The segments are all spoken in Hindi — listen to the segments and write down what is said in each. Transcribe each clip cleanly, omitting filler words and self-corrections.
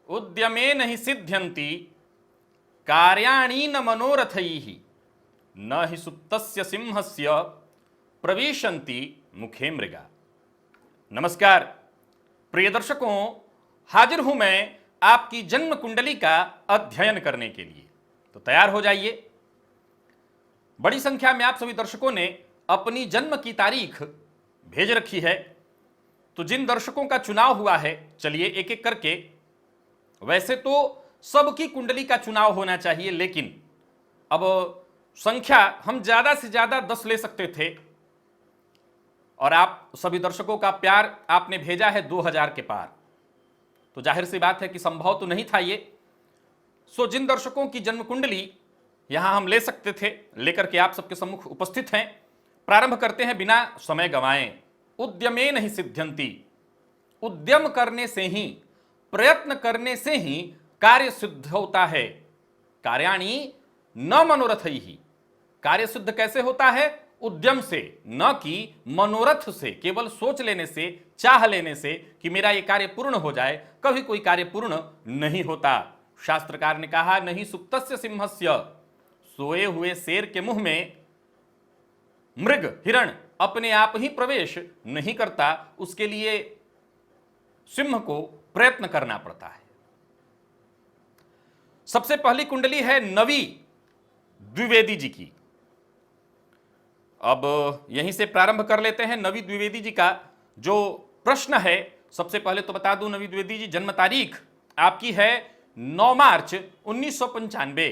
उद्यमेन हि सिद्ध्यन्ति कार्याणि न मनोरथैः न हि सुप्तस्य सिंहस्य प्रविशन्ति मुखे मृगा। नमस्कार प्रिय दर्शकों, हाजिर हूं मैं आपकी जन्म कुंडली का अध्ययन करने के लिए। तो तैयार हो जाइए। बड़ी संख्या में आप सभी दर्शकों ने अपनी जन्म की तारीख भेज रखी है। तो जिन दर्शकों का चुनाव हुआ है, चलिए एक एक करके, वैसे तो सबकी कुंडली का चुनाव होना चाहिए, लेकिन अब संख्या हम ज्यादा से ज्यादा 10 ले सकते थे और आप सभी दर्शकों का प्यार आपने भेजा है 2000 के पार, तो जाहिर सी बात है कि संभव तो नहीं था ये। सो जिन दर्शकों की जन्म कुंडली यहां हम ले सकते थे, लेकर के आप सबके सम्मुख उपस्थित हैं। प्रारंभ करते हैं बिना समय गंवाए। उद्यमेन हि सिद्ध्यन्ति, उद्यम करने से ही, प्रयत्न करने से ही कार्य सिद्ध होता है। कार्याणि न मनोरथैः, कार्य सिद्ध कैसे होता है? उद्यम से, न कि मनोरथ से, केवल सोच लेने से, चाह लेने से कि मेरा ये कार्य पूर्ण हो जाए। कभी कोई कार्य पूर्ण नहीं होता। शास्त्रकार ने कहा, नहीं सुप्तस्य सिंहस्य, सोए हुए शेर के मुंह में मृग, हिरण अपने आप ही प्रवेश नहीं करता, उसके लिए सिंह को प्रयत्न करना पड़ता है। सबसे पहली कुंडली है नवी द्विवेदी जी की। अब यहीं से प्रारंभ कर लेते हैं। नवी द्विवेदी जी का जो प्रश्न है, सबसे पहले तो बता दूं, नवी द्विवेदी जी जन्म तारीख आपकी है 9 मार्च 1995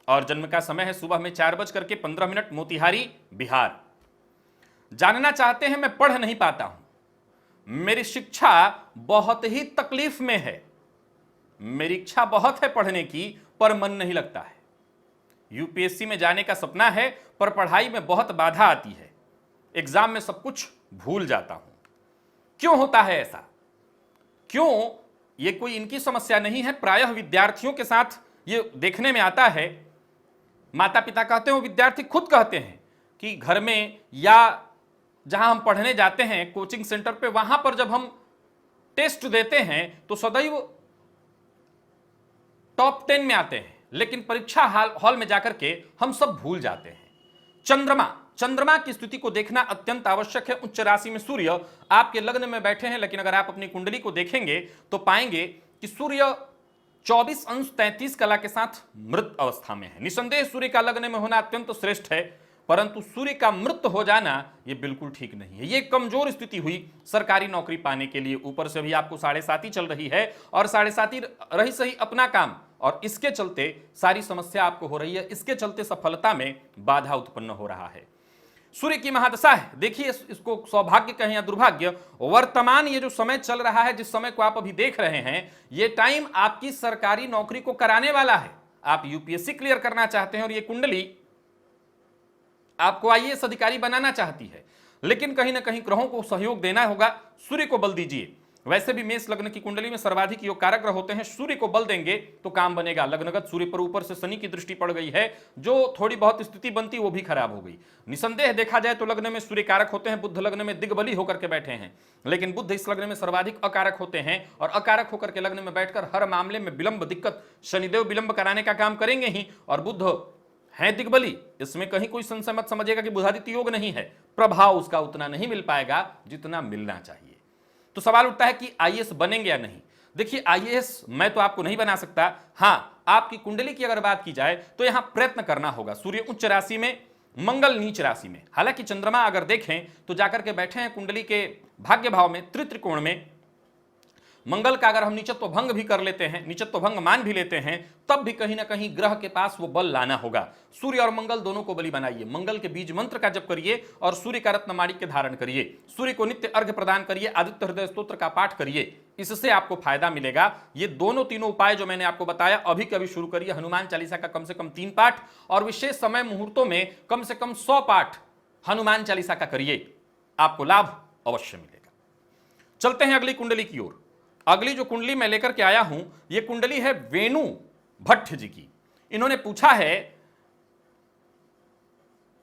और जन्म का समय है सुबह में 4:15, मोतिहारी, बिहार। जानना चाहते हैं, मैं पढ़ नहीं पाता हूं, मेरी शिक्षा बहुत ही तकलीफ में है, मेरी इच्छा बहुत है पढ़ने की, पर मन नहीं लगता है। यूपीएससी में जाने का सपना है, पर पढ़ाई में बहुत बाधा आती है। एग्जाम में सब कुछ भूल जाता हूं। क्यों होता है ऐसा? क्यों? ये कोई इनकी समस्या नहीं है, प्रायः विद्यार्थियों के साथ ये देखने में आता है। माता पिता कहते हैं, विद्यार्थी खुद कहते हैं कि घर में या जहां हम पढ़ने जाते हैं कोचिंग सेंटर पे, वहां पर जब हम टेस्ट देते हैं तो सदैव टॉप 10 में आते हैं, लेकिन परीक्षा हॉल में जाकर के हम सब भूल जाते हैं। चंद्रमा की स्थिति को देखना अत्यंत आवश्यक है। उच्च राशि में सूर्य आपके लग्न में बैठे हैं, लेकिन अगर आप अपनी कुंडली को देखेंगे तो पाएंगे कि सूर्य 24°33 कला के साथ मृत अवस्था में है। निसंदेह सूर्य का लग्न में होना अत्यंत श्रेष्ठ है, परंतु सूर्य का मृत हो जाना यह बिल्कुल ठीक नहीं है। यह कमजोर स्थिति हुई सरकारी नौकरी पाने के लिए। ऊपर से भी आपको 7.5 चल रही है और 7.5 रही सही अपना काम, और इसके चलते सारी समस्या आपको हो रही है। इसके चलते सफलता में बाधा उत्पन्न हो रहा है। सूर्य की महादशा है, देखिए इसको सौभाग्य कहें या दुर्भाग्य, वर्तमान ये जो समय चल रहा है, जिस समय को आप अभी देख रहे हैं, ये टाइम आपकी सरकारी नौकरी को कराने वाला है। आप यूपीएससी क्लियर करना चाहते हैं और ये कुंडली आपको आईएएस अधिकारी बनाना चाहती है, लेकिन कहीं ना कहीं ग्रहों को सहयोग देना होगा। सूर्य को बल दीजिए। वैसे भी मेष लग्न की कुंडली में सर्वाधिक योग कारक ग्रह होते हैं, सूर्य को बल देंगे तो काम बनेगा। लग्नगत सूर्य पर ऊपर से शनि की दृष्टि पड़ गई है, जो थोड़ी बहुत स्थिति बनती वो भी खराब हो गई। निसंदेह देखा जाए तो लग्न में सूर्य कारक होते हैं, बुध लग्न में दिग्बली होकर के बैठे हैं, लेकिन बुध इस लग्न में सर्वाधिक अकारक होते हैं, और अकारक होकर के लग्न में बैठकर हर मामले में विलंब, दिक्कत, शनिदेव विलंब कराने का काम करेंगे ही। और बुध है दिग्बली, इसमें कहीं कोई संशय मत समझिएगा कि बुधादित्य योग नहीं है, प्रभाव उसका उतना नहीं मिल पाएगा जितना मिलना चाहिए। तो सवाल उठता है कि आईएएस बनेंगे या नहीं। देखिए, आईएएस मैं तो आपको नहीं बना सकता। हां, आपकी कुंडली की अगर बात की जाए तो यहां प्रयत्न करना होगा। सूर्य उच्च राशि में, मंगल नीच राशि में। हालांकि चंद्रमा अगर देखें तो जाकर के बैठे हैं कुंडली के भाग्य भाव में, त्रित्रिकोण में। मंगल का अगर हम निचत्व भंग भी कर लेते हैं, निचत्व भंग मान भी लेते हैं, तब भी कहीं ना कहीं ग्रह के पास वो बल लाना होगा। सूर्य और मंगल दोनों को बलि बनाइए। मंगल के बीज मंत्र का जप करिए और सूर्य का रत्नमाणिक्य धारण करिए। सूर्य को नित्य अर्घ्य प्रदान करिए, आदित्य हृदय स्तोत्र का पाठ करिए, इससे आपको फायदा मिलेगा। ये दोनों तीनों उपाय जो मैंने आपको बताया अभी कभी शुरू करिए। हनुमान चालीसा का कम से कम 3 पाठ और विशेष समय मुहूर्तों में कम से कम 100 पाठ हनुमान चालीसा का करिए, आपको लाभ अवश्य मिलेगा। चलते हैं अगली कुंडली की ओर। अगली जो कुंडली मैं लेकर के आया हूं, यह कुंडली है वेणु भट्ट जी की। इन्होंने पूछा है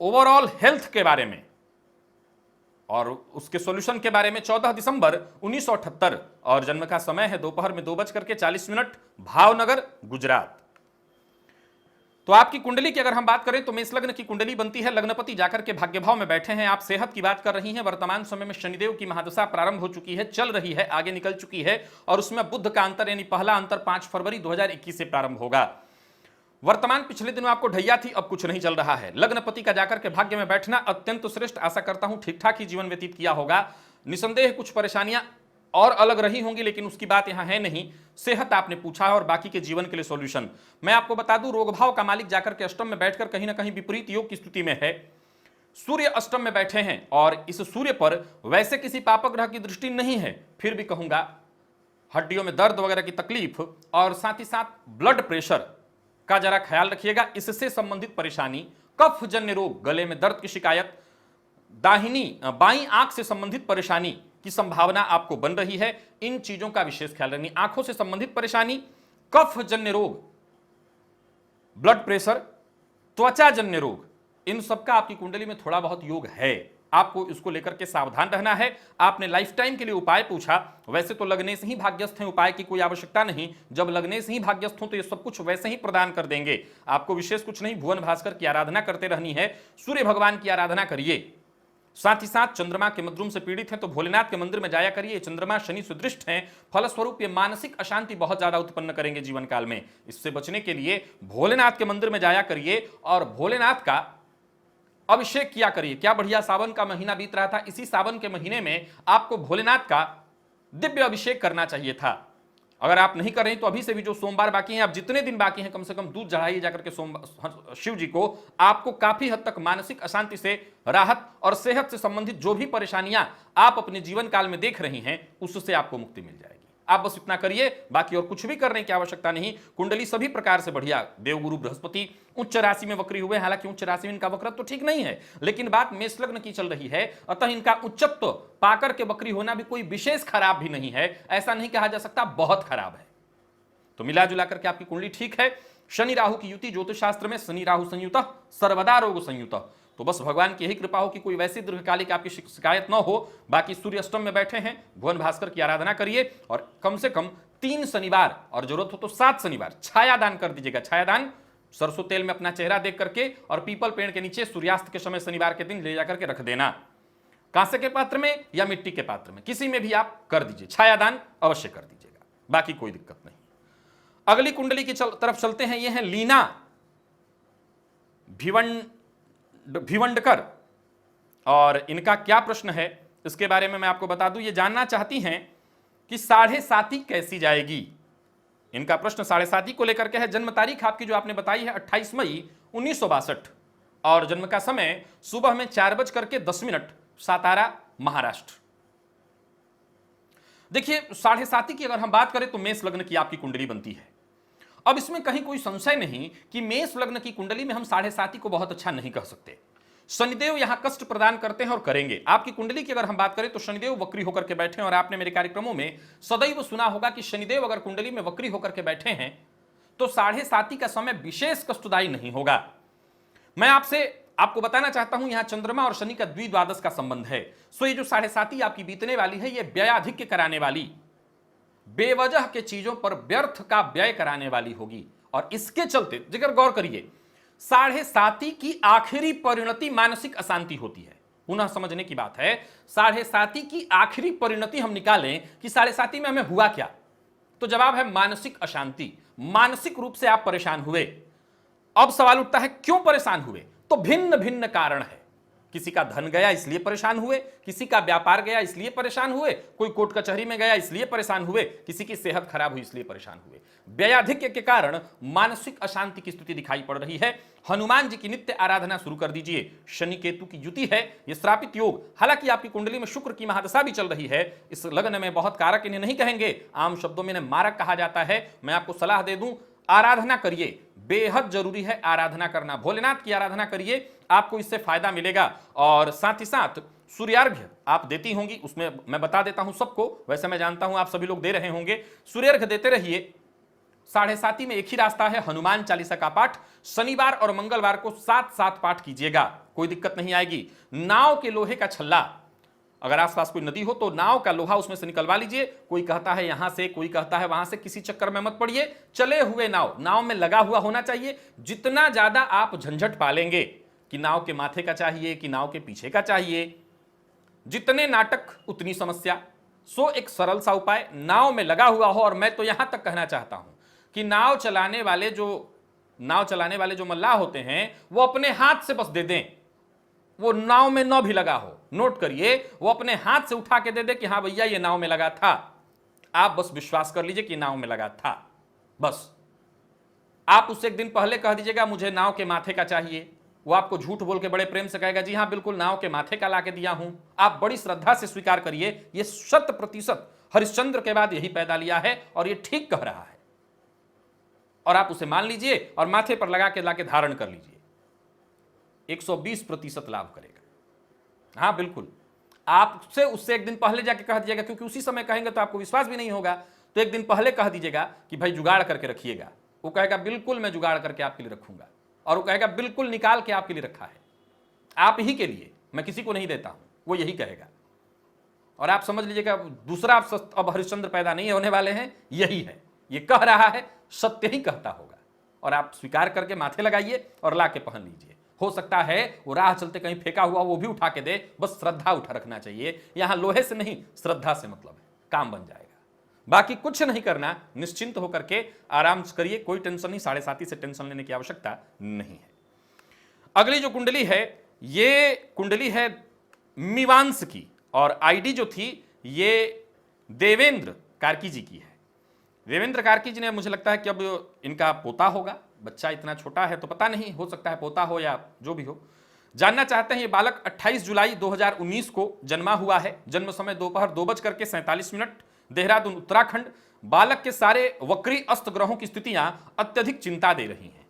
ओवरऑल हेल्थ के बारे में, और उसके सॉल्यूशन के बारे में 14 दिसंबर 1978 और जन्म का समय है दोपहर में 2:40 भावनगर, गुजरात। तो आपकी कुंडली की अगर हम बात करें तो मेष लग्न की कुंडली बनती है, लग्नपति जाकर के भाग्य भाव में बैठे हैं। आप सेहत की बात कर रही हैं, वर्तमान समय में शनिदेव की महादशा प्रारंभ हो चुकी है, चल रही है, आगे निकल चुकी है और उसमें बुध का अंतर यानी पहला अंतर 5 फरवरी 2021 से प्रारंभ होगा। वर्तमान पिछले दिनों आपको ढैया थी, अब कुछ नहीं चल रहा है। लग्नपति का जाकर के भाग्य में बैठना अत्यंत श्रेष्ठ, आशा करता हूं ठीक ठाक ही जीवन व्यतीत किया होगा। निसंदेह कुछ परेशानियां और अलग रही होंगी, लेकिन उसकी बात यहां है नहीं। सेहत आपने पूछा है और बाकी के जीवन के लिए सॉल्यूशन मैं आपको बता दूं। रोग भाव का मालिक जाकर के अष्टम में बैठकर कहीं ना कहीं विपरीत योग की स्थिति में है। सूर्य अष्टम में बैठे हैं और इस सूर्य पर वैसे किसी पापक ग्रह की दृष्टि नहीं है, फिर भी कहूंगा हड्डियों में दर्द वगैरह की तकलीफ और साथ ही साथ ब्लड प्रेशर का जरा ख्याल रखिएगा। इससे संबंधित परेशानी, कफ जन्य रोग, गले में दर्द की शिकायत, बाईं आंख से संबंधित परेशानी की संभावना आपको बन रही है। इन चीजों का विशेष ख्याल रखनी। आंखों से संबंधित परेशानी, कफ जन्य रोग, ब्लड प्रेशर, त्वचा जन्य रोग, इन सबका आपकी कुंडली में थोड़ा बहुत योग है। आपको इसको लेकर के सावधान रहना है। आपने लाइफ टाइम के लिए उपाय पूछा, वैसे तो लगने से ही भाग्यस्थ हैं, उपाय की कोई आवश्यकता नहीं। जब लगने से ही भाग्यस्थ हो तो ये सब कुछ वैसे ही प्रदान कर देंगे। आपको विशेष कुछ नहीं, भुवन भास्कर की आराधना करते रहनी है, सूर्य भगवान की आराधना करिए। साथ ही साथ चंद्रमा के मद्रुम से पीड़ित हैं तो भोलेनाथ के मंदिर में जाया करिए। चंद्रमा शनि सुदृष्ट हैं, फलस्वरूप ये मानसिक अशांति बहुत ज्यादा उत्पन्न करेंगे जीवन काल में। इससे बचने के लिए भोलेनाथ के मंदिर में जाया करिए और भोलेनाथ का अभिषेक किया करिए। क्या बढ़िया सावन का महीना बीत रहा था, इसी सावन के महीने में आपको भोलेनाथ का दिव्य अभिषेक करना चाहिए था। अगर आप नहीं कर रहे तो अभी से भी जो सोमवार बाकी हैं, आप जितने दिन बाकी हैं कम से कम दूध चढ़ाइए जाकर के शिव जी को। आपको काफी हद तक मानसिक अशांति से राहत और सेहत से संबंधित जो भी परेशानियां आप अपने जीवन काल में देख रही हैं उससे आपको मुक्ति मिल जाएगी। आप बस इतना करिए, बाकी और कुछ भी करने की आवश्यकता नहीं। कुंडली सभी प्रकार से बढ़िया। देवगुरु बृहस्पति उच्च राशि में वक्री हुए, हालांकि उच्च राशि में इनका वक्रत्व तो ठीक नहीं है, लेकिन बात मेष लग्न की चल रही है, अतः इनका उच्चत्व पाकर के वक्री होना भी कोई विशेष खराब भी नहीं है। ऐसा नहीं कहा जा सकता बहुत खराब है। तो मिला जुला करके आपकी कुंडली ठीक है। शनि राहु की युति ज्योतिष शास्त्र में शनि राहु संयुत सर्वदा रोग संयुत। तो बस भगवान की यही कृपा हो कि कोई वैसी दीर्घकालिक आपकी शिकायत न हो। बाकी सूर्य अष्टम में बैठे हैं, भुवन भास्कर की आराधना करिए और कम से कम 3 शनिवार और जरूरत हो तो 7 शनिवार छायादान कर दीजिएगा। छायादान सरसों तेल में अपना चेहरा देख करके और पीपल पेड़ के नीचे सूर्यास्त के समय शनिवार के दिन ले जाकर के रख देना। कांसे के पात्र में या मिट्टी के पात्र में, किसी में भी आप कर दीजिए, छायादान अवश्य कर दीजिएगा, बाकी कोई दिक्कत नहीं। अगली कुंडली की तरफ चलते हैं। ये है लीना भिवंडकर और इनका क्या प्रश्न है इसके बारे में मैं आपको बता दूं। ये जानना चाहती हैं कि 7.5 कैसी जाएगी। इनका प्रश्न 7.5 को लेकर के है। जन्म तारीख आपकी जो आपने बताई है 28 मई 1962 और जन्म का समय सुबह में 4:10 सातारा, महाराष्ट्र। देखिए 7.5 की अगर हम बात करें तो मेष लग्न की आपकी कुंडली बनती है। अब इसमें कहीं कोई संशय नहीं कि मेष लग्न की कुंडली में हम 7.5 को बहुत अच्छा नहीं कह सकते। शनिदेव यहां कष्ट प्रदान करते हैं और करेंगे। आपकी कुंडली की अगर हम बात करें तो शनिदेव वक्री होकर के बैठे हैं और आपने मेरे कार्यक्रमों में सदैव सुना होगा कि शनिदेव अगर कुंडली में वक्री होकर के बैठे हैं तो 7.5 का समय विशेष कष्टदायी नहीं होगा। मैं आपको बताना चाहता हूं यहां चंद्रमा और शनि का द्विद्वादश का संबंध है। सो ये जो 7.5 आपकी बीतने वाली है, ये व्ययाधिक्य कराने वाली, बेवजह के चीजों पर व्यर्थ का व्यय कराने वाली होगी। और इसके चलते जिक्र गौर करिए, 7.5 की आखिरी परिणति मानसिक अशांति होती है। पुनः समझने की बात है, 7.5 की आखिरी परिणति हम निकालें कि 7.5 में हमें हुआ क्या, तो जवाब है मानसिक अशांति। मानसिक रूप से आप परेशान हुए। अब सवाल उठता है क्यों परेशान हुए, तो भिन्न भिन्न कारण है। किसी का धन गया इसलिए परेशान हुए, किसी का व्यापार गया इसलिए परेशान हुए, कोई कोर्ट कचहरी में गया इसलिए परेशान हुए, किसी की सेहत खराब हुई इसलिए परेशान हुए। व्ययाधिक्य के कारण मानसिक अशांति की स्थिति दिखाई पड़ रही है। हनुमान जी की नित्य आराधना शुरू कर दीजिए। शनि केतु की युति है, यह श्रापित योग। हालांकि आपकी कुंडली में शुक्र की महादशा भी चल रही है। इस लग्न में बहुत कारक इन्हें नहीं कहेंगे, आम शब्दों में इन्हें मारक कहा जाता है। मैं आपको सलाह दे दूं, आराधना करिए, बेहद जरूरी है आराधना करना। भोलेनाथ की आराधना करिए, आपको इससे फायदा मिलेगा। और साथ ही साथ सूर्यार्घ्य आप देती होंगी, उसमें मैं बता देता हूं सबको, वैसे मैं जानता हूं आप सभी लोग दे रहे होंगे। सूर्यार्घ्य देते रहिए। 7.5 में एक ही रास्ता है, हनुमान चालीसा का पाठ शनिवार और मंगलवार को 7-7 पाठ कीजिएगा, कोई दिक्कत नहीं आएगी। नाव के लोहे का छल्ला अगर आसपास कोई नदी हो तो नाव का लोहा उसमें से निकलवा लीजिए। कोई कहता है यहां से, कोई कहता है वहां से, किसी चक्कर में मत पड़िए। चले हुए नाव में लगा हुआ होना चाहिए। जितना ज्यादा आप झंझट पालेंगे कि नाव के माथे का चाहिए कि नाव के पीछे का चाहिए, जितने नाटक उतनी समस्या। सो एक सरल सा उपाय, नाव में लगा हुआ हो। और मैं तो यहां तक कहना चाहता हूं कि नाव चलाने वाले जो मल्लाह होते हैं वो अपने हाथ से बस दे दें, वो नाव में न भी लगा हो, नोट करिए, वो अपने हाथ से उठा के दे दे कि हाँ भैया ये नाव में लगा था। आप बस विश्वास कर लीजिए कि नाव में लगा था। बस आप उससे एक दिन पहले कह दीजिएगा मुझे नाव के माथे का चाहिए, वो आपको झूठ बोल के बड़े प्रेम से कहेगा जी हाँ बिल्कुल नाव के माथे का लाके दिया हूं। आप बड़ी श्रद्धा से स्वीकार करिए, ये 100% हरिश्चंद्र के बाद यही पैदा लिया है और ये ठीक कह रहा है। और आप उसे मान लीजिए और माथे पर लगा के लाके धारण कर लीजिए, 120% लाभ करेगा। हाँ बिल्कुल, आपसे उससे एक दिन पहले जाके कह दीजिएगा, क्योंकि उसी समय कहेंगे तो आपको विश्वास भी नहीं होगा। तो एक दिन पहले कह दीजिएगा कि भाई जुगाड़ करके रखिएगा। वो कहेगा बिल्कुल मैं जुगाड़ करके आपके लिए रखूंगा, और वो कहेगा बिल्कुल निकाल के आपके लिए रखा है, आप ही के लिए, मैं किसी को नहीं देता हूं, वो यही कहेगा। और आप समझ लीजिएगा दूसरा अब हरिश्चंद्र पैदा नहीं होने वाले हैं, यही है, ये कह रहा है, सत्य ही कहता होगा। और आप स्वीकार करके माथे लगाइए और ला के पहन लीजिए। हो सकता है वो राह चलते कहीं फेंका हुआ वो भी उठा के दे, बस श्रद्धा उठा रखना चाहिए। यहां लोहे से नहीं, श्रद्धा से मतलब है, काम बन जाएगा। बाकी कुछ नहीं करना, निश्चिंत होकर के आराम से करिए, कोई टेंशन नहीं, 7.5 से टेंशन लेने की आवश्यकता नहीं है। अगली जो कुंडली है, ये कुंडली है मीवांस की, और आईडी जो थी ये देवेंद्र कार्की जी की है। देवेंद्र कार्की जी ने, मुझे लगता है कि अब इनका पोता होगा, बच्चा इतना छोटा है तो पता नहीं, हो सकता है पोता हो या जो भी हो। जानना चाहते हैं, ये बालक 28 जुलाई 2019 को जन्मा हुआ है। जन्म समय दोपहर 2:47, देहरादून उत्तराखंड। बालक के सारे वक्री अस्त ग्रहों की स्थितियां अत्यधिक चिंता दे रही हैं।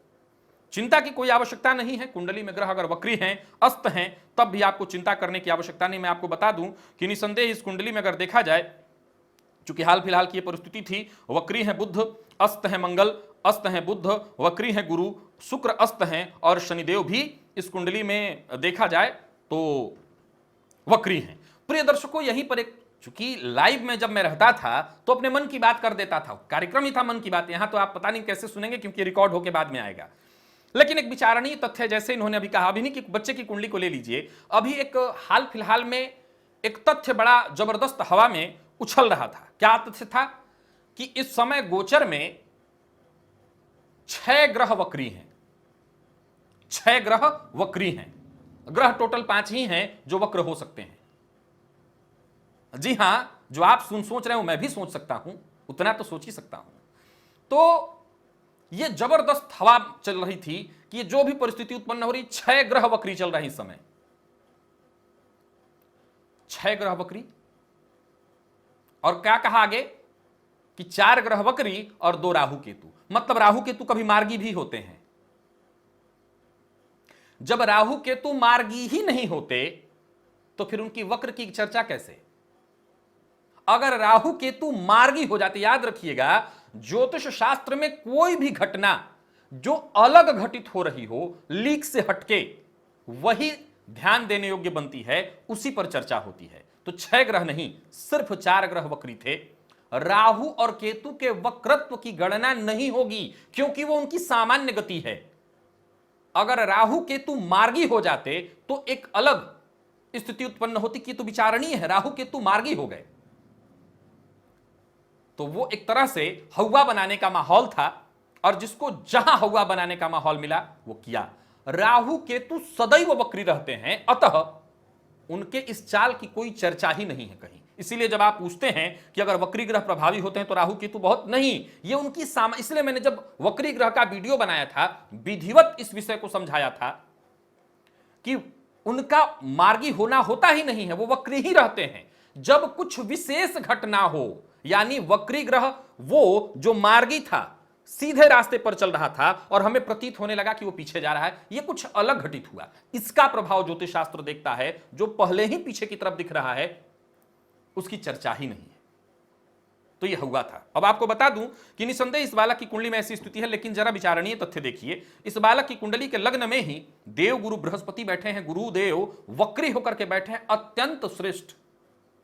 चिंता की कोई आवश्यकता नहीं है, कुंडली में ग्रह अगर वक्री हैं, अस्त हैं, तब भी आपको चिंता करने की आवश्यकता नहीं। मैं आपको बता दूं कि निसंदेह इस कुंडली में अगर देखा जाए, चूंकि हाल फिलहाल की ये परिस्थिति थी, वक्री है बुध, अस्त है मंगल, अस्त है बुध, वक्री है गुरु, शुक्र अस्त हैं, और शनिदेव भी इस कुंडली में देखा जाए तो वक्री हैं। प्रिय दर्शकों, यहीं पर एक, चूंकि लाइव में जब मैं रहता था तो अपने मन की बात कर देता था, कार्यक्रम ही था मन की बात। यहां तो आप पता नहीं कैसे सुनेंगे क्योंकि रिकॉर्ड होके बाद में आएगा। लेकिन एक विचारणीय तथ्य, जैसे इन्होंने अभी कहा, अभी नहीं कि बच्चे की कुंडली को ले लीजिए, अभी एक हाल फिलहाल में एक तथ्य बड़ा जबरदस्त हवा में उछल रहा था। क्या तथ्य था कि इस समय गोचर में 6 ग्रह वक्री हैं। 6 ग्रह वक्री हैं। ग्रह टोटल 5 ही हैं जो वक्र हो सकते हैं। जी हां, जो आप सोच रहे हो मैं भी सोच सकता हूं, उतना तो सोच ही सकता हूं। तो यह जबरदस्त हवा चल रही थी कि ये जो भी परिस्थिति उत्पन्न हो रही, 6 ग्रह वक्री चल रहे इस समय। 6 ग्रह वक्री, और क्या कहा आगे कि 4 ग्रह वक्री और 2 राहु केतु। मतलब राहु केतु कभी मार्गी भी होते हैं। जब राहु केतु मार्गी ही नहीं होते तो फिर उनकी वक्र की चर्चा कैसे? अगर राहु केतु मार्गी हो जाते, याद रखिएगा, ज्योतिष शास्त्र में कोई भी घटना जो अलग घटित हो रही हो, लीक से हटके, वही ध्यान देने योग्य बनती है, उसी पर चर्चा होती है। तो 6 ग्रह नहीं, सिर्फ 4 ग्रह वक्री थे। राहु और केतु के वक्रत्व की गणना नहीं होगी क्योंकि वो उनकी सामान्य गति है। अगर राहु केतु मार्गी हो जाते तो एक अलग स्थिति उत्पन्न होती कि तो विचारणीय है, राहु केतु मार्गी हो गए तो वो एक तरह से हवा बनाने का माहौल था, और जिसको जहां हवा बनाने का माहौल मिला वो किया। राहु केतु सदैव वक्री रहते हैं, अतः उनके इस चाल की कोई चर्चा ही नहीं है कहीं। इसीलिए जब आप पूछते हैं कि अगर वक्री ग्रह प्रभावी होते हैं तो राहु केतु बहुत नहीं, ये उनकी इसलिए मैंने जब वक्री ग्रह का वीडियो बनाया था, विधिवत इस विषय को समझाया था कि उनका मार्गी होना होता ही नहीं है, वो वक्री ही रहते हैं। जब कुछ विशेष घटना हो, यानी वक्री ग्रह वो जो मार्गी था, सीधे रास्ते पर चल रहा था और हमें प्रतीत होने लगा कि वो पीछे जा रहा है, ये कुछ अलग घटित हुआ, इसका प्रभाव ज्योतिष शास्त्र देखता है। जो पहले ही पीछे की तरफ दिख रहा है उसकी चर्चा ही नहीं है। तो ये हुआ था। अब आपको बता दूं कि निसंदेह इस बालक की कुंडली में ऐसी स्थिति है, लेकिन जरा विचारणीय तथ्य देखिए। इस बालक की कुंडली के लग्न में ही देव गुरु बृहस्पति बैठे हैं, गुरुदेव वक्री होकर के बैठे हैं, अत्यंत श्रेष्ठ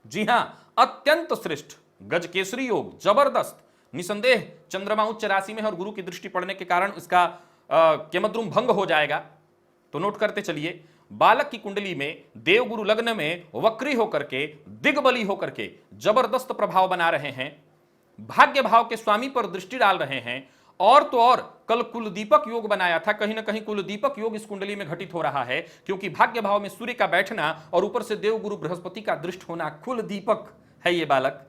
जी हां, अत्यंत श्रेष्ठ गजकेसरी योग, जबरदस्त। निसंदेह चंद्रमा उच्च राशि में है और गुरु की दृष्टि पड़ने के कारण इसका केमद्रुम भंग हो जाएगा। तो नोट करते चलिए, बालक की कुंडली में देवगुरु लग्न में वक्री होकर के, दिग्बली होकर के जबरदस्त प्रभाव बना रहे हैं, भाग्य भाव के स्वामी पर दृष्टि डाल रहे हैं। और तो और कल कुलदीपक योग बनाया था, कहीं ना कहीं कुलदीपक योग इस कुंडली में घटित हो रहा है, क्योंकि भाग्य भाव में सूर्य का बैठना और ऊपर से देवगुरु बृहस्पति का दृष्ट होना, कुलदीपक है ये बालक।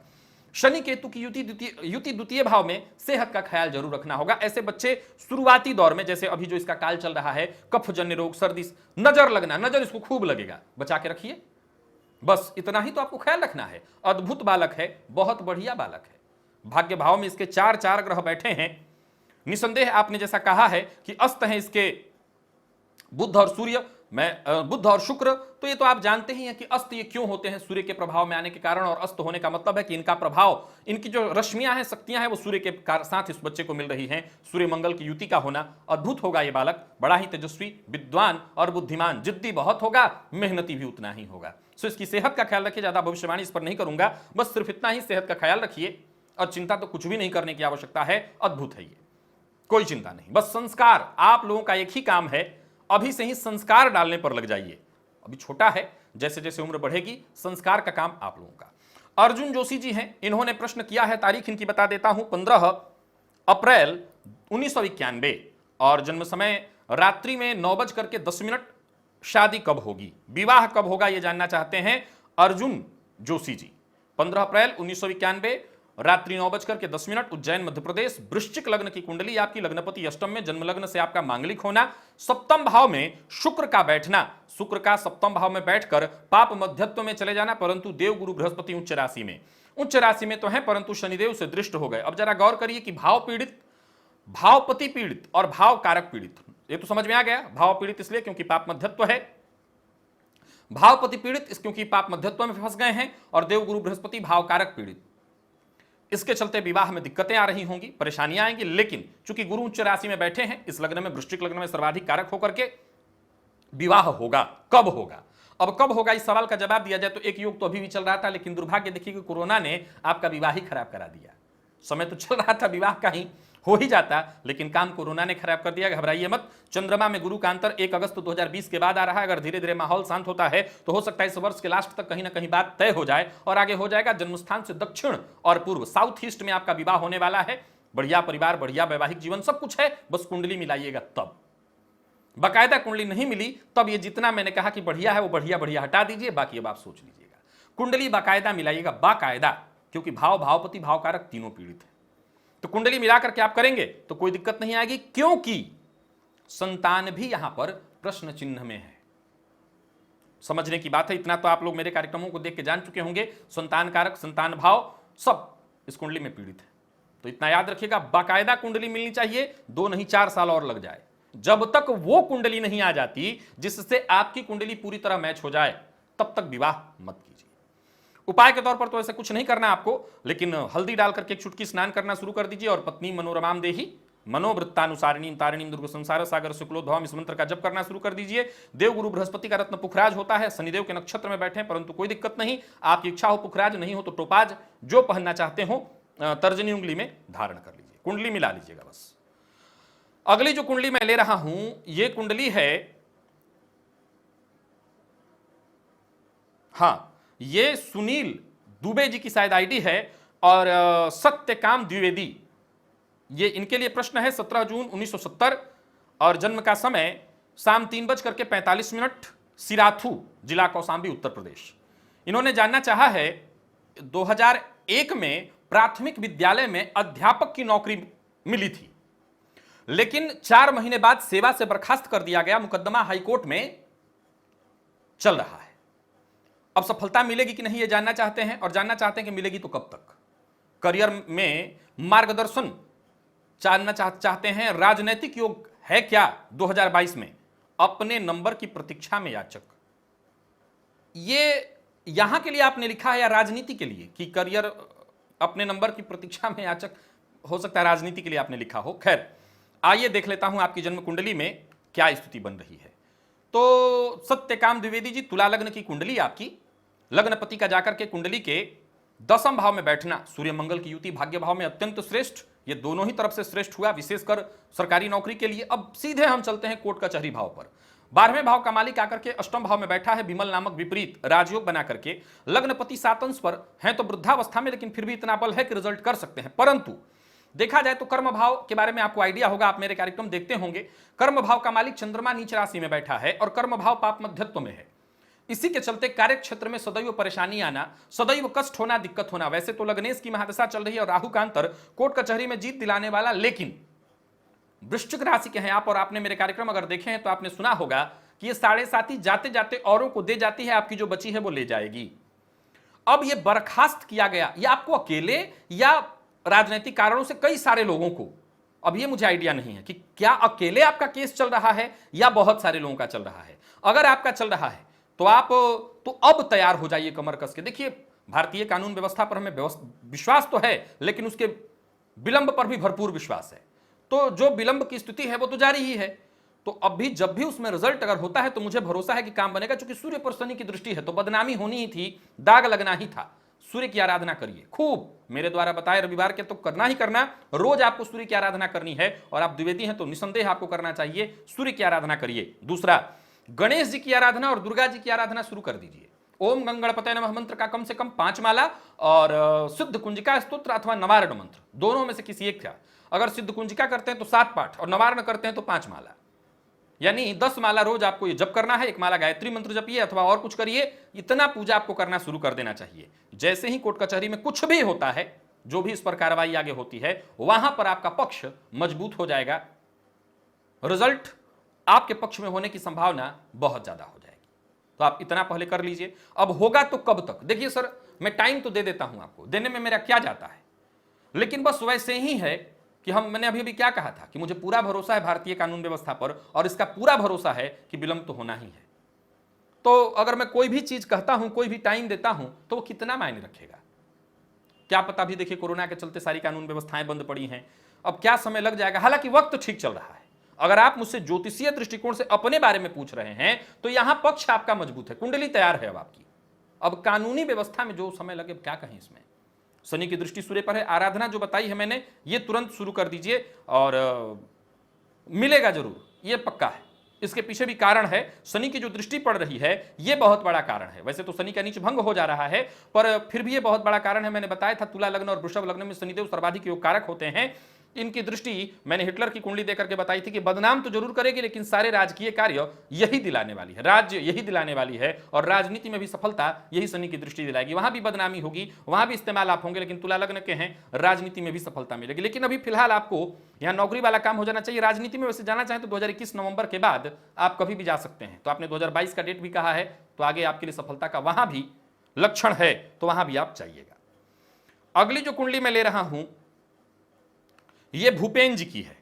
शनि केतु की युति द्वितीय भाव में, सेहत का ख्याल जरूर रखना होगा। ऐसे बच्चे शुरुआती दौर में, जैसे अभी जो इसका काल चल रहा है, कफजन्य रोग, सर्दी, नजर लगना, नजर इसको खूब लगेगा, बचा के रखिए। बस इतना ही तो आपको ख्याल रखना है। अद्भुत बालक है, बहुत बढ़िया बालक है। भाग्य भाव में इसके 4 ग्रह बैठे हैं। निसंदेह आपने जैसा कहा है कि अस्त हैं इसके बुध और सूर्य, बुध और शुक्र, तो ये तो आप जानते ही हैं कि अस्त ये क्यों होते हैं, सूर्य के प्रभाव में आने के कारण। और अस्त होने का मतलब है कि इनका प्रभाव, इनकी जो रश्मियां हैं, शक्तियां हैं, वो सूर्य के साथ इस बच्चे को मिल रही हैं। सूर्य मंगल की युति का होना अद्भुत होगा। ये बालक बड़ा ही तेजस्वी, विद्वान और बुद्धिमान, जिद्दी बहुत होगा, मेहनती भी उतना ही होगा। सो इसकी सेहत का ख्याल रखिए, ज्यादा भविष्यवाणी इस पर नहीं करूंगा, बस सिर्फ इतना ही, सेहत का ख्याल रखिए और चिंता तो कुछ भी नहीं करने की आवश्यकता है। अद्भुत है ये, कोई चिंता नहीं। बस संस्कार, आप लोगों का एक ही काम है, अभी से ही संस्कार डालने पर लग जाइए। अभी छोटा है, जैसे जैसे उम्र बढ़ेगी संस्कार का काम आप लोगों का। अर्जुन जोशी जी हैं, इन्होंने प्रश्न किया है, तारीख इनकी बता देता हूं, 15 अप्रैल 1991 और जन्म समय रात्रि में 9:10। शादी कब होगी, विवाह कब होगा, यह जानना चाहते हैं अर्जुन जोशी जी। 15 अप्रैल 1991 रात्रि 9:10, उज्जैन मध्य प्रदेश। वृश्चिक लग्न की कुंडली आपकी, लग्नपति अष्टम में, जन्म लग्न से आपका मांगलिक होना, सप्तम भाव में शुक्र का बैठना, शुक्र का सप्तम भाव में बैठकर पाप मध्यत्व में चले जाना, परंतु देवगुरु बृहस्पति उच्च राशि में, उच्च राशि में तो है परंतु शनिदेव से दृष्ट हो गए। अब जरा गौर करिए कि भाव पीड़ित, भावपति पीड़ित और भाव कारक पीड़ित, ये तो समझ में आ गया। भाव पीड़ित इसलिए क्योंकि पाप मध्यत्व है, भावपति पीड़ित इस क्योंकि पाप मध्यत्व में फंस गए हैं, और देवगुरु बृहस्पति भाव कारक पीड़ित। इसके चलते विवाह में दिक्कतें आ रही होंगी, परेशानियां आएंगी, लेकिन चूंकि गुरु उच्च राशि में बैठे हैं, इस लग्न में, वृश्चिक लग्न में सर्वाधिक कारक होकर के विवाह होगा। कब होगा, अब कब होगा, इस सवाल का जवाब दिया जाए तो एक योग तो अभी भी चल रहा था, लेकिन दुर्भाग्य देखिए कि कोरोना ने आपका विवाह ही खराब करा दिया। समय तो चल रहा था विवाह का ही, हो ही जाता, लेकिन काम कोरोना ने खराब कर दिया। घबराइए मत, चंद्रमा में गुरु का अंतर 1 अगस्त 2020 के बाद आ रहा है। अगर धीरे धीरे माहौल शांत होता है तो हो सकता है इस वर्ष के लास्ट तक कहीं ना कहीं बात तय हो जाए और आगे हो जाएगा। जन्मस्थान से दक्षिण और पूर्व, साउथ ईस्ट में आपका विवाह होने वाला है। बढ़िया परिवार, बढ़िया वैवाहिक जीवन, सब कुछ है, बस कुंडली मिलाइएगा तब। बाकायदा कुंडली नहीं मिली तब ये जितना मैंने कहा कि बढ़िया है वो बढ़िया बढ़िया हटा दीजिए, बाकी अब आप सोच लीजिएगा। कुंडली बाकायदा मिलाइएगा, बाकायदा, क्योंकि भाव, भावपति, भावकारक तीनों पीड़ित है। तो कुंडली मिलाकर के आप करेंगे तो कोई दिक्कत नहीं आएगी, क्योंकि संतान भी यहां पर प्रश्न चिन्ह में है। समझने की बात है, इतना तो आप लोग मेरे कार्यक्रमों को देख के जान चुके होंगे। संतान कारक, संतान भाव सब इस कुंडली में पीड़ित है। तो इतना याद रखिएगा, बाकायदा कुंडली मिलनी चाहिए, 2 नहीं 4 साल और लग जाए। जब तक वो कुंडली नहीं आ जाती जिससे आपकी कुंडली पूरी तरह मैच हो जाए, तब तक विवाह मत कीजिए। उपाय के तौर पर तो ऐसा कुछ नहीं करना आपको, लेकिन हल्दी डाल करके एक चुटकी स्नान करना शुरू कर दीजिए और पत्नी मनोरमाम देही मनोवृत्तानुसारिणी तारिणी दुर्ग संसार सागर शुक्लोद्भवम, इस मंत्र का जप करना शुरू कर दीजिए। देवगुरु बृहस्पति का रत्न पुखराज होता है, शनिदेव के नक्षत्र में बैठे, परंतु कोई दिक्कत नहीं। आपकी इच्छा हो पुखराज, नहीं हो तो टोपाज, जो पहनना चाहते हो तर्जनी उंगली में धारण कर लीजिए, कुंडली मिला लीजिएगा बस। अगली जो कुंडली मैं ले रहा हूं, ये कुंडली है, हां, ये सुनील दुबे जी की शायद आईडी है, और सत्यकाम द्विवेदी, ये इनके लिए प्रश्न है। 17 जून 1970 और जन्म का समय शाम 3:45, सिराथू, जिला कौशांबी, उत्तर प्रदेश। इन्होंने जानना चाहा है 2001 में प्राथमिक विद्यालय में अध्यापक की नौकरी मिली थी, लेकिन 4 महीने बाद सेवा से बर्खास्त कर दिया गया। मुकदमा हाईकोर्ट में चल रहा है। अब सफलता मिलेगी कि नहीं ये जानना चाहते हैं, और जानना चाहते हैं कि मिलेगी तो कब तक। करियर में मार्गदर्शन जानना चाहते हैं। राजनीतिक योग है क्या 2022 में, अपने नंबर की प्रतीक्षा में याचक। ये यहां के लिए आपने लिखा है या राजनीति के लिए, कि करियर अपने नंबर की प्रतीक्षा में याचक, हो सकता है राजनीति के लिए आपने लिखा हो। खैर, आइए देख लेता हूं आपकी जन्म कुंडली में क्या स्थिति बन रही है। तो सत्यकाम द्विवेदी जी, तुला लग्न की कुंडली आपकी, लग्नपति का जाकर के कुंडली के 10वें भाव में बैठना, सूर्य मंगल की युति भाग्य भाव में अत्यंत श्रेष्ठ, ये दोनों ही तरफ से श्रेष्ठ हुआ, विशेषकर सरकारी नौकरी के लिए। अब सीधे हम चलते हैं कोर्ट कचहरी भाव पर। 12वें भाव का मालिक आकर के 8वें भाव में बैठा है, विमल नामक विपरीत राजयोग बना करके। लग्नपति 7 अंश पर हैं तो वृद्धावस्था में, लेकिन फिर भी इतना बल है कि रिजल्ट कर सकते हैं। परंतु देखा जाए तो कर्म भाव के बारे में आपको आइडिया होगा, आप मेरे कार्यक्रम देखते होंगे। कर्म भाव का मालिक चंद्रमा नीच राशि में बैठा है और कर्म भाव पाप मध्यत्व में है। इसी के चलते कार्य क्षेत्र में सदैव परेशानी आना, सदैव कष्ट होना, दिक्कत होना। वैसे तो लग्नेश की महादशा चल रही है और राहु का अंतर कोर्ट कचहरी में जीत दिलाने वाला, लेकिन वृश्चिक राशि के हैं आप और आपने मेरे कार्यक्रम अगर देखे हैं तो आपने सुना होगा कि ये 7.5 जाते जाते औरों को दे जाती है, आपकी जो बची है वो ले जाएगी। अब ये बर्खास्त किया गया, ये आपको अकेले या राजनीतिक कारणों से कई सारे लोगों को, अब ये मुझे आइडिया नहीं है कि क्या अकेले आपका केस चल रहा है या बहुत सारे लोगों का चल रहा है। अगर आपका चल रहा है तो आप तो अब तैयार हो जाइए कमर कस के। देखिए, भारतीय कानून व्यवस्था पर हमें विश्वास तो है, लेकिन उसके विलंब पर भी भरपूर विश्वास है। तो जो विलंब की स्थिति है वो तो जारी ही है। तो अब भी जब भी उसमें रिजल्ट अगर होता है तो मुझे भरोसा है कि काम बनेगा, क्योंकि सूर्य पर शनि की दृष्टि है तो बदनामी होनी ही थी, दाग लगना ही था। सूर्य की आराधना करिए खूब, मेरे द्वारा बताए रविवार के तो करना ही करना, रोज आपको सूर्य की आराधना करनी है और आप द्विवेदी हैं तो निसंदेह आपको करना चाहिए, सूर्य की आराधना करिए। दूसरा, गणेश जी की आराधना और दुर्गा जी की आराधना शुरू कर दीजिए। ओम गंगणपतये नमः मंत्र का कम से कम 5 माला और सिद्ध कुंजिका स्तोत्र अथवा नवारण मंत्र, दोनों में से किसी एक का। अगर सिद्ध कुंजिका करते हैं तो 7 पाठ और नवारण करते हैं तो 5 माला, यानी 10 माला रोज आपको ये जप करना है। 1 माला गायत्री मंत्र जपिए अथवा और कुछ करिए, इतना पूजा आपको करना शुरू कर देना चाहिए। जैसे ही कोर्ट कचहरी में कुछ भी होता है, जो भी इस पर कार्रवाई आगे होती है, वहां पर आपका पक्ष मजबूत हो जाएगा, रिजल्ट आपके पक्ष में होने की संभावना बहुत ज्यादा हो जाएगी। तो आप इतना पहले कर लीजिए। अब होगा तो कब तक? देखिए सर, मैं टाइम तो दे देता हूं आपको, देने में मेरा क्या जाता है, लेकिन बस वैसे ही है कि मैंने अभी क्या कहा था कि मुझे पूरा भरोसा है भारतीय कानून व्यवस्था पर, और इसका पूरा भरोसा है कि विलंब तो होना ही है। तो अगर मैं कोई भी चीज कहता हूं, कोई भी टाइम देता हूं, तो वो कितना मायने रखेगा? क्या पता, भी देखिए कोरोना के चलते सारी कानून व्यवस्थाएं बंद पड़ी हैं, अब क्या समय लग जाएगा। हालांकि वक्त ठीक चल रहा है। अगर आप मुझसे ज्योतिषीय दृष्टिकोण से अपने बारे में पूछ रहे हैं तो यहां पक्ष आपका मजबूत है, कुंडली तैयार है अब आपकी। अब कानूनी व्यवस्था में जो समय लगे, क्या कहें इसमें। शनि की दृष्टि सूर्य पर है, आराधना जो बताई है मैंने, ये तुरंत शुरू कर दीजिए और मिलेगा जरूर, ये पक्का है। इसके पीछे भी कारण है, शनि की जो दृष्टि पड़ रही है ये बहुत बड़ा कारण है। वैसे तो शनि का नीच भंग हो जा रहा है, पर फिर भी ये बहुत बड़ा कारण है। मैंने बताया था तुला लग्न और वृषभ लग्न में शनिदेव सर्वाधिक योग कारक होते हैं। इनकी दृष्टि मैंने हिटलर की कुंडली देकर के बताई थी कि बदनाम तो जरूर करेगी, लेकिन सारे राजकीय कार्य यही दिलाने वाली है, राज्य यही दिलाने वाली है, और राजनीति में भी सफलता यही शनि की दृष्टि दिलाएगी। वहां भी बदनामी होगी, वहां भी इस्तेमाल आप होंगे, लेकिन तुला लग्न के हैं, राजनीति में भी सफलता मिलेगी। लेकिन अभी फिलहाल आपको यहाँ नौकरी वाला काम हो जाना चाहिए। राजनीति में वैसे जाना चाहें तो 2021 नवंबर के बाद आप कभी भी जा सकते हैं। तो आपने 2022 का डेट भी कहा है, तो आगे आपके लिए सफलता का वहां भी लक्षण है, तो वहां भी आप जाइएगा। अगली जो कुंडली मैं ले रहा हूं ये भूपेन जी की है।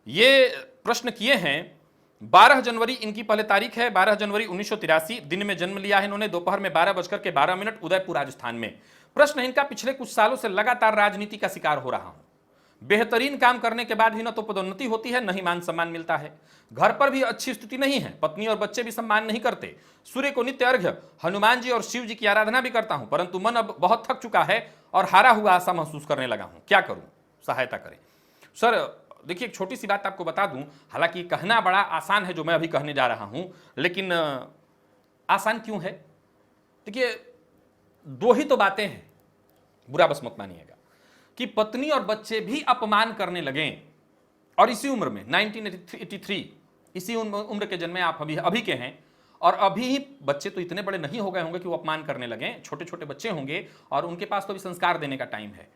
ये प्रश्न किए हैं 12 जनवरी इनकी पहले तारीख है, 12 जनवरी 1983 दिन में जन्म लिया है इन्होंने, दोपहर में 12:12 उदयपुर राजस्थान में। प्रश्न इनका, पिछले कुछ सालों से लगातार राजनीति का शिकार हो रहा हूं। बेहतरीन काम करने के बाद भी न तो पदोन्नति होती है, न ही मान सम्मान मिलता है। घर पर भी अच्छी स्थिति नहीं है, पत्नी और बच्चे भी सम्मान नहीं करते। सूर्य को नित्य अर्घ्य, हनुमान जी और शिव जी की आराधना भी करता हूं, परंतु मन अब बहुत थक चुका है और हारा हुआ आशा महसूस करने लगा हूं। क्या करूं, सहायता करें। सर देखिए, एक छोटी सी बात आपको बता दूं, हालांकि कहना बड़ा आसान है जो मैं अभी कहने जा रहा हूं, लेकिन आसान क्यों है? देखिए, 2 ही तो बातें हैं, बुरा बस मत मानिएगा, कि पत्नी और बच्चे भी अपमान करने लगे, और इसी उम्र में 1983 इसी उम्र के जन्मे आप अभी के हैं, और अभी ही बच्चे तो इतने बड़े नहीं हो गए होंगे कि वो अपमान करने लगे। छोटे छोटे बच्चे होंगे और उनके पास तो भी संस्कार देने का टाइम है।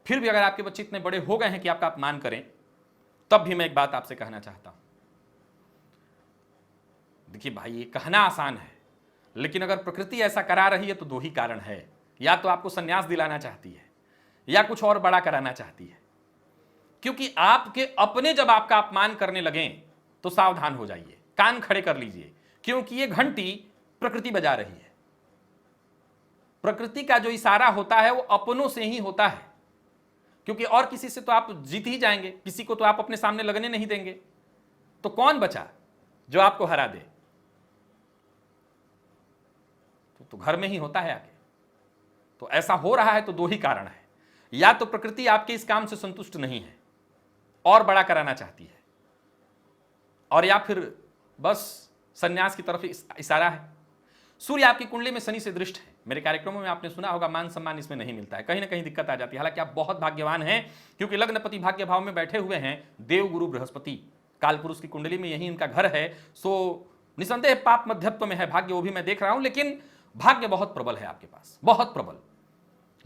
फिर भी अगर आपके बच्चे इतने बड़े हो गए हैं कि आपका अपमान करें, तब भी मैं एक बात आपसे कहना चाहता हूं। देखिए भाई, ये कहना आसान है, लेकिन अगर प्रकृति ऐसा करा रही है तो 2 ही कारण है, या तो आपको संन्यास दिलाना चाहती है या कुछ और बड़ा कराना चाहती है। क्योंकि आपके अपने जब आपका अपमान करने लगे तो सावधान हो जाइए, कान खड़े कर लीजिए, क्योंकि ये घंटी प्रकृति बजा रही है। प्रकृति का जो इशारा होता है वो अपनों से ही होता है, क्योंकि और किसी से तो आप जीत ही जाएंगे, किसी को तो आप अपने सामने लगने नहीं देंगे। तो कौन बचा जो आपको हरा दे? तो तो घर में ही होता है आगे। तो ऐसा हो रहा है तो दो ही कारण है, या तो प्रकृति आपके इस काम से संतुष्ट नहीं है और बड़ा कराना चाहती है, और या फिर बस संन्यास की तरफ इशारा है। सूर्य आपकी कुंडली में शनि से दृष्ट है। मेरे कार्यक्रमों में आपने सुना होगा मान सम्मान इसमें नहीं मिलता है, कहीं ना कहीं दिक्कत आ जाती है। हालांकि आप बहुत भाग्यवान हैं क्योंकि लग्नपति भाग्य भाव में बैठे हुए हैं देव गुरु बृहस्पति, कालपुरुष की कुंडली में यही इनका घर है। सो निसंदेह पाप मध्यत्व में है भाग्य, वो भी मैं देख रहा हूं, लेकिन भाग्य बहुत प्रबल है आपके पास, बहुत प्रबल।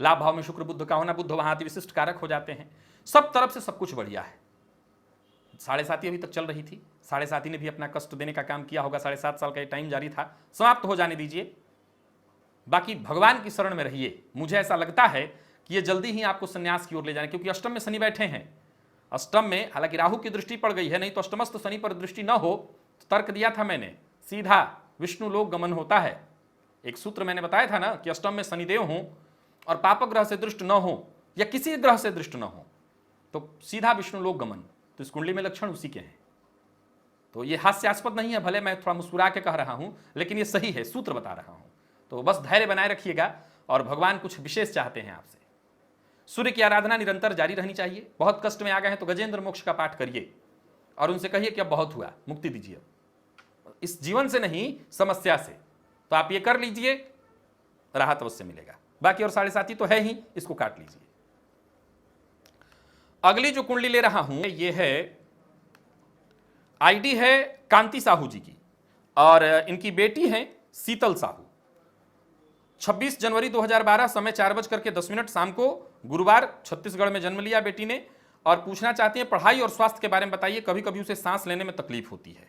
लाभ भाव में शुक्र बुद्ध का होना, बुद्ध वहां अति विशिष्ट कारक हो जाते हैं। सब तरफ से सब कुछ बढ़िया है। 7.5 अभी तक चल रही थी, 7.5 ने भी अपना कष्ट देने का काम किया होगा। 7.5 साल का टाइम जारी था, समाप्त हो जाने दीजिए। बाकी भगवान की शरण में रहिए। मुझे ऐसा लगता है कि ये जल्दी ही आपको संन्यास की ओर ले जाने, क्योंकि अष्टम में शनि बैठे हैं। अष्टम में हालांकि राहु की दृष्टि पड़ गई है, नहीं तो अष्टमस्थ शनि पर दृष्टि न हो तो तर्क दिया था मैंने, सीधा विष्णु लोक गमन होता है। एक सूत्र मैंने बताया था ना कि अष्टम में शनिदेव हो और पाप ग्रह से दृष्ट न हो या किसी ग्रह से दृष्ट न हो तो सीधा विष्णु लोक गमन। तो इस कुंडली में लक्षण उसी के हैं। तो ये हास्यास्पद नहीं है, भले मैं थोड़ा मुस्कुरा के कह रहा हूं, लेकिन ये सही है, सूत्र बता रहा हूं। तो बस धैर्य बनाए रखिएगा, और भगवान कुछ विशेष चाहते हैं आपसे। सूर्य की आराधना निरंतर जारी रहनी चाहिए। बहुत कष्ट में आ गए हैं तो गजेंद्र मोक्ष का पाठ करिए और उनसे कहिए कि अब बहुत हुआ, मुक्ति दीजिए इस जीवन से नहीं, समस्या से। तो आप ये कर लीजिए, राहत अवश्य मिलेगा। बाकी और 7.5 तो है ही, इसको काट लीजिए। अगली जो कुंडली ले रहा हूं ये है, आईडी है कांति साहू जी की, और इनकी बेटी है शीतल साहू। 26 जनवरी 2012 समय 4:10 शाम को, गुरुवार, छत्तीसगढ़ में जन्म लिया बेटी ने। और पूछना चाहती हैं पढ़ाई और स्वास्थ्य के बारे में बताइए, कभी कभी उसे सांस लेने में तकलीफ होती है।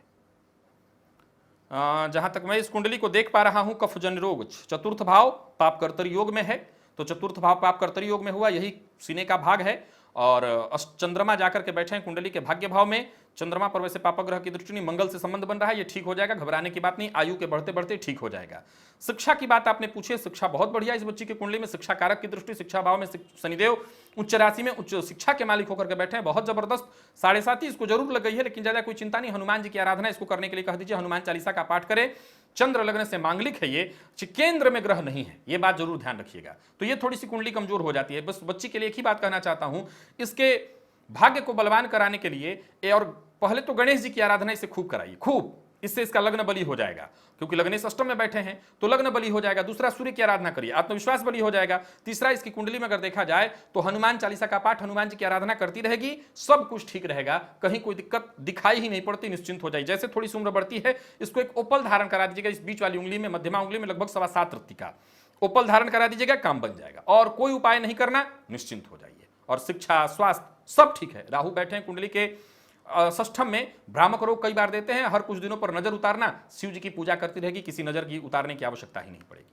जहां तक मैं इस कुंडली को देख पा रहा हूं, कफजन रोग, चतुर्थ भाव पाप कर्तरी योग में है। तो चतुर्थ भाव पाप कर्तरी योग में हुआ, यही सीने का भाग है। और चंद्रमा जाकर के बैठे हैं कुंडली के भाग्य भाव में। चंद्रमा पर वैसे पापग्रह की दृष्टि नहीं, मंगल से संबंध बन रहा है, ये ठीक हो जाएगा, घबराने की बात नहीं, आयु के बढ़ते बढ़ते ठीक हो जाएगा। शिक्षा की बात आपने पूछी, शिक्षा बहुत बढ़िया इस बच्ची की कुंडली में। शिक्षा कारक की दृष्टि, शिक्षा भाव में शनिदेव उच्च राशि में उच्च शिक्षा के मालिक होकर के बैठे हैं, बहुत जबरदस्त। 7.5 इसको जरूर लग गई है, लेकिन ज्यादा कोई चिंता नहीं। हनुमान जी की आराधना इसको करने के लिए कह दीजिए, हनुमान चालीसा का पाठ करें। चंद्र लग्न से मांगलिक है ये, केंद्र में ग्रह नहीं है, ये बात जरूर ध्यान रखिएगा। तो ये थोड़ी सी कुंडली कमजोर हो जाती है। बस बच्ची के लिए एक ही बात कहना चाहता हूं, इसके भाग्य को बलवान कराने के लिए और पहले तो गणेश जी की आराधना इसे खूब कराइए, खूब। इससे इसका लग्न बली हो जाएगा, क्योंकि लग्नेश अष्टम में बैठे हैं तो लग्न बली हो जाएगा। दूसरा, सूर्य की आराधना करिए, आत्मविश्वास बली हो जाएगा। तीसरा, इसकी कुंडली में अगर देखा जाए तो हनुमान चालीसा का पाठ, हनुमान जी की आराधना करती रहेगी, सब कुछ ठीक रहेगा, कहीं कोई दिक्कत दिखाई ही नहीं पड़ती, निश्चिंत हो जाए। जैसे थोड़ी सी उम्र बढ़ती है, इसको एक ओपल धारण करा दीजिएगा, इस बीच वाली उंगली में, मध्यमा उंगली में लगभग 7.25 रत्ती का ओपल धारण करा दीजिएगा, काम बन जाएगा। और कोई उपाय नहीं करना, निश्चिंत हो जाइए। और शिक्षा, स्वास्थ्य सब ठीक है। राहु बैठे हैं कुंडली के षष्ठम में, भ्रामक रोग कई बार देते हैं। हर कुछ दिनों पर नजर उतारना, शिव जी की पूजा करती रहेगी, किसी नजर की उतारने की आवश्यकता ही नहीं पड़ेगी।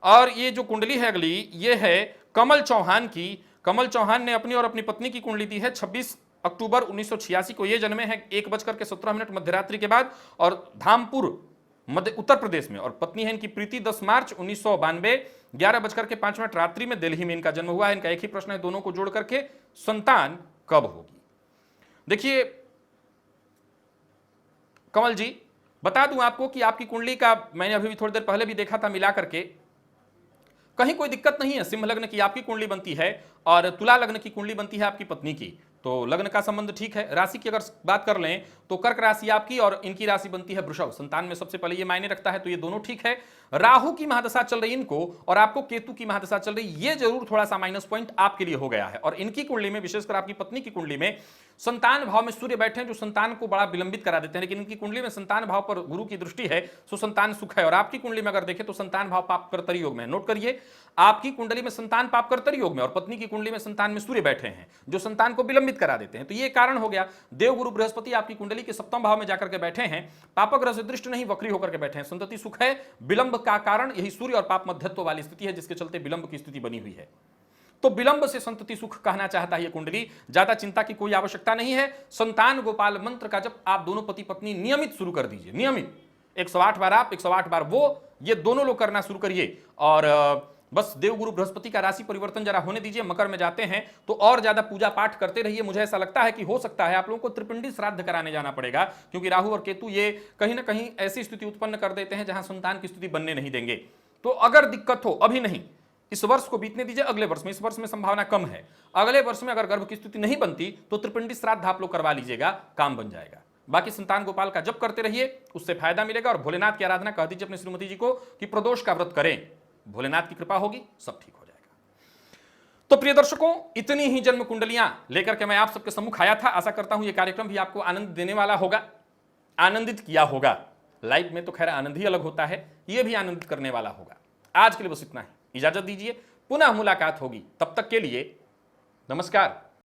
और ये जो कुंडली है अगली, ये है कमल चौहान की। कमल चौहान ने अपनी और अपनी पत्नी की कुंडली दी है। 26 अक्टूबर 1986 को ये जन्मे हैं, 1:17 मध्यरात्रि के बाद, और धामपुर मध्य उत्तर प्रदेश में। और पत्नी है इनकी प्रीति, 10 मार्च 1992 11:05 रात्रि में दिल्ली में इनका जन्म हुआ है। इनका एक ही प्रश्न है दोनों को जोड़ करके, संतान कब होगी? देखिए कमल जी, बता दूं आपको कि आपकी कुंडली का मैंने अभी भी थोड़ी देर पहले भी देखा था मिला करके, कहीं कोई दिक्कत नहीं है। सिंह लग्न की आपकी कुंडली बनती है और तुला लग्न की कुंडली बनती है आपकी पत्नी की, तो लग्न का संबंध ठीक है। राशि की अगर बात कर लें तो कर्क राशि आपकी और इनकी राशि बनती है वृषभ, संतान में सबसे पहले ये मायने रखता है, तो ये दोनों ठीक है। राहु की महादशा चल रही इनको और आपको केतु की महादशा चल रही, ये जरूर थोड़ा सा माइनस पॉइंट आपके लिए हो गया है। और इनकी कुंडली में, विशेषकर आपकी पत्नी की कुंडली में, संतान भाव में सूर्य बैठे हैं, जो संतान को बड़ा विलंबित करा देते हैं। लेकिन इनकी कुंडली में संतान भाव पर गुरु की दृष्टि है, तो संतान सुख है। और आपकी कुंडली में अगर देखें तो संतान भाव पाप कर्तरी योग में, नोट करिए, आपकी कुंडली में संतान पाप कर्तरी योग में और पत्नी की कुंडली में संतान में सूर्य बैठे हैं, जो संतान को विलंबित करा देते हैं। तो ये कारण हो गया। देव गुरु बृहस्पति आपकी कुंडली के सप्तम भाव में जाकर के बैठे हैं, पापग्रह से दृष्ट नहीं, वक्री होकर के बैठे हैं, संतति सुख है। विलंब का कारण यही सूर्य और पाप मध्यत्व वाली स्थिति है, जिसके चलते विलंब की स्थिति बनी हुई है। तो विलंब से संतति सुख कहना चाहता है ये कुंडली, ज्यादा चिंता की कोई आवश्यकता नहीं है। संतान गोपाल मंत्र का जब आप दोनों पति पत्नी नियमित शुरू कर दीजिए, नियमित 108 बार आप, 108 बार वो, ये दोनों लोग करना शुरू करिए। और बस देवगुरु बृहस्पति का राशि परिवर्तन जरा होने दीजिए, मकर में जाते हैं तो और ज्यादा पूजा पाठ करते रहिए। मुझे ऐसा लगता है कि हो सकता है आप लोगों को त्रिपिंडी श्राद्ध कराने जाना पड़ेगा, क्योंकि राहु और केतु ये कहीं ना कहीं ऐसी स्थिति उत्पन्न कर देते हैं जहां संतान की स्थिति बनने नहीं देंगे। तो अगर दिक्कत हो, अभी नहीं, इस वर्ष को बीतने दीजिए, अगले वर्ष में, इस वर्ष में संभावना कम है, अगले वर्ष में अगर गर्भ की स्थिति नहीं बनती तो त्रिपिंडी श्राद्ध आप लोग करवा लीजिएगा, काम बन जाएगा। बाकी संतान गोपाल का जप करते रहिए, उससे फायदा मिलेगा। और भोलेनाथ की आराधना कह दीजिए अपनी श्रीमती जी को कि प्रदोष का व्रत करें, भोलेनाथ की कृपा होगी, सब ठीक हो जाएगा। तो प्रिय दर्शकों, इतनी ही जन्म कुंडलियां लेकर के मैं आप सबके सम्मुख आया था। आशा करता हूं यह कार्यक्रम भी आपको आनंद देने वाला होगा, आनंदित किया होगा। लाइव में तो खैर आनंद ही अलग होता है, यह भी आनंदित करने वाला होगा। आज के लिए बस इतना ही, इजाजत दीजिए, पुनः मुलाकात होगी, तब तक के लिए नमस्कार।